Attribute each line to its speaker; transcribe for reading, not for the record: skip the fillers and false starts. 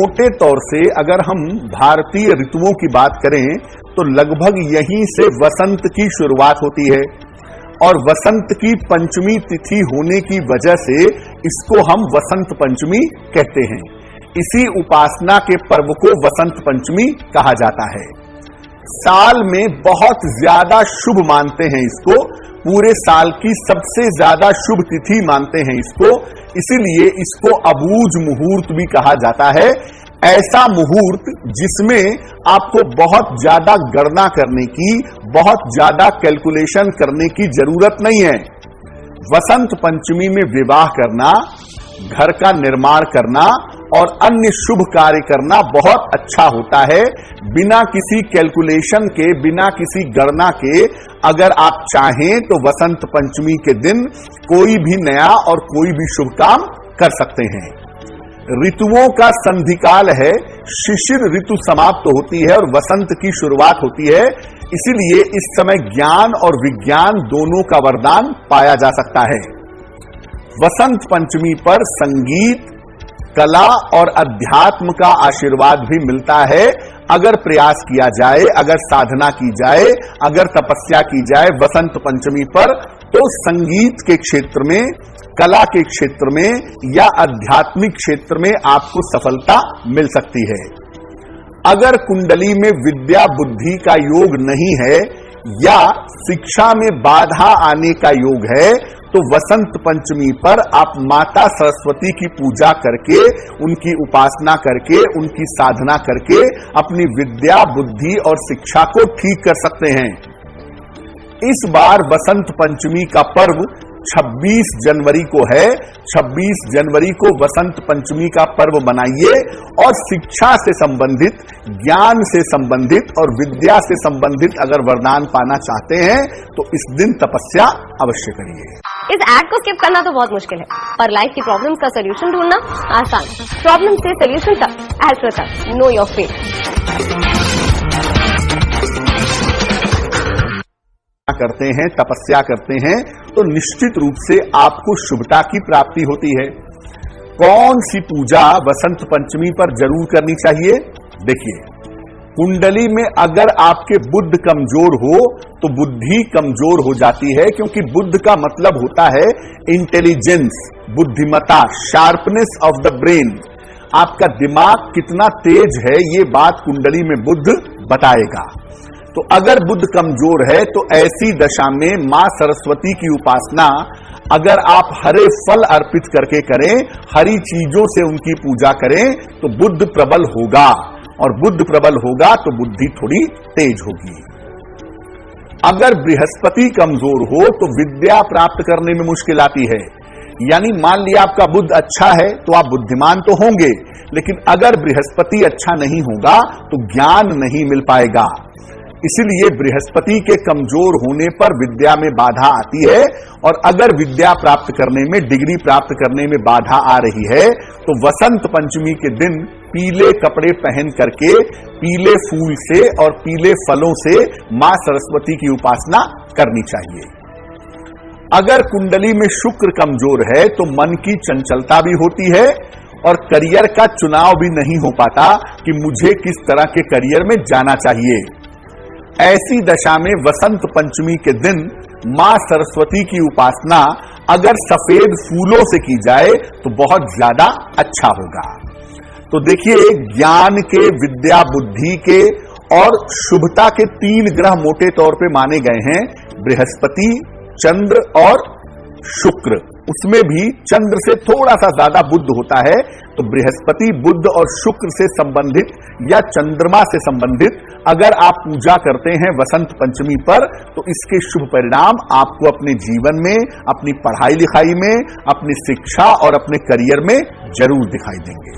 Speaker 1: मोटे तौर से अगर हम भारतीय ऋतुओं की बात करें तो लगभग यहीं से वसंत की शुरुआत होती है और वसंत की पंचमी तिथि होने की वजह से इसको हम वसंत पंचमी कहते हैं। इसी उपासना के पर्व को वसंत पंचमी कहा जाता है। साल में बहुत ज्यादा शुभ मानते हैं इसको, पूरे साल की सबसे ज्यादा शुभ तिथि मानते हैं इसको, इसीलिए इसको अबूझ मुहूर्त भी कहा जाता है। ऐसा मुहूर्त जिसमें आपको बहुत ज्यादा गणना करने की, बहुत ज्यादा कैलकुलेशन करने की जरूरत नहीं है। वसंत पंचमी में विवाह करना, घर का निर्माण करना और अन्य शुभ कार्य करना बहुत अच्छा होता है। बिना किसी कैलकुलेशन के, बिना किसी गणना के अगर आप चाहें तो वसंत पंचमी के दिन कोई भी नया और कोई भी शुभ काम कर सकते हैं। ऋतुओं का संधिकाल है, शिशिर ऋतु समाप्त होती है और वसंत की शुरुआत होती है, इसीलिए इस समय ज्ञान और विज्ञान दोनों का वरदान पाया जा सकता है। वसंत पंचमी पर संगीत, कला और अध्यात्म का आशीर्वाद भी मिलता है। अगर प्रयास किया जाए, अगर साधना की जाए, अगर तपस्या की जाए वसंत पंचमी पर, तो संगीत के क्षेत्र में, कला के क्षेत्र में या आध्यात्मिक क्षेत्र में आपको सफलता मिल सकती है। अगर कुंडली में विद्या बुद्धि का योग नहीं है या शिक्षा में बाधा आने का योग है तो वसंत पंचमी पर आप माता सरस्वती की पूजा करके, उनकी उपासना करके, उनकी साधना करके अपनी विद्या बुद्धि और शिक्षा को ठीक कर सकते हैं। इस बार वसंत पंचमी का पर्व 26 जनवरी को है। 26 जनवरी को वसंत पंचमी का पर्व मनाइए और शिक्षा से संबंधित, ज्ञान से संबंधित और विद्या से संबंधित अगर वरदान पाना चाहते हैं तो इस दिन तपस्या अवश्य करिए।
Speaker 2: इस ऐड को स्किप करना तो बहुत मुश्किल है, पर लाइफ की प्रॉब्लम्स का सोल्यूशन ढूंढना आसान। प्रॉब्लम से सोल्यूशन तक, आंसर तक, नो योर फेथ।
Speaker 1: करते हैं, तपस्या करते हैं तो निश्चित रूप से आपको शुभता की प्राप्ति होती है। कौन सी पूजा वसंत पंचमी पर जरूर करनी चाहिए? देखिए, कुंडली में अगर आपके बुध कमजोर हो तो बुद्धि कमजोर हो जाती है, क्योंकि बुध का मतलब होता है इंटेलिजेंस, बुद्धिमता, शार्पनेस ऑफ द ब्रेन। आपका दिमाग कितना तेज है ये बात कुंडली में बुध बताएगा। तो अगर बुध कमजोर है तो ऐसी दशा में मां सरस्वती की उपासना अगर आप हरे फल अर्पित करके करें, हरी चीजों से उनकी पूजा करें तो बुध प्रबल होगा, और बुध प्रबल होगा तो बुद्धि थोड़ी तेज होगी। अगर बृहस्पति कमजोर हो तो विद्या प्राप्त करने में मुश्किल आती है। यानी मान लिया आपका बुध अच्छा है तो आप बुद्धिमान तो होंगे, लेकिन अगर बृहस्पति अच्छा नहीं होगा तो ज्ञान नहीं मिल पाएगा। इसीलिए बृहस्पति के कमजोर होने पर विद्या में बाधा आती है, और अगर विद्या प्राप्त करने में, डिग्री प्राप्त करने में बाधा आ रही है तो वसंत पंचमी के दिन पीले कपड़े पहन करके, पीले फूल से और पीले फलों से मां सरस्वती की उपासना करनी चाहिए। अगर कुंडली में शुक्र कमजोर है तो मन की चंचलता भी होती है और करियर का चुनाव भी नहीं हो पाता कि मुझे किस तरह के करियर में जाना चाहिए। ऐसी दशा में वसंत पंचमी के दिन मां सरस्वती की उपासना अगर सफेद फूलों से की जाए तो बहुत ज्यादा अच्छा होगा। तो देखिए, ज्ञान के, विद्या बुद्धि के और शुभता के 3 ग्रह मोटे तौर पे माने गए हैं, बृहस्पति, चंद्र और शुक्र। उसमें भी चंद्र से थोड़ा सा ज्यादा बुध होता है, तो बृहस्पति, बुध और शुक्र से संबंधित या चंद्रमा से संबंधित अगर आप पूजा करते हैं वसंत पंचमी पर तो इसके शुभ परिणाम आपको अपने जीवन में, अपनी पढ़ाई लिखाई में, अपनी शिक्षा और अपने करियर में जरूर दिखाई देंगे।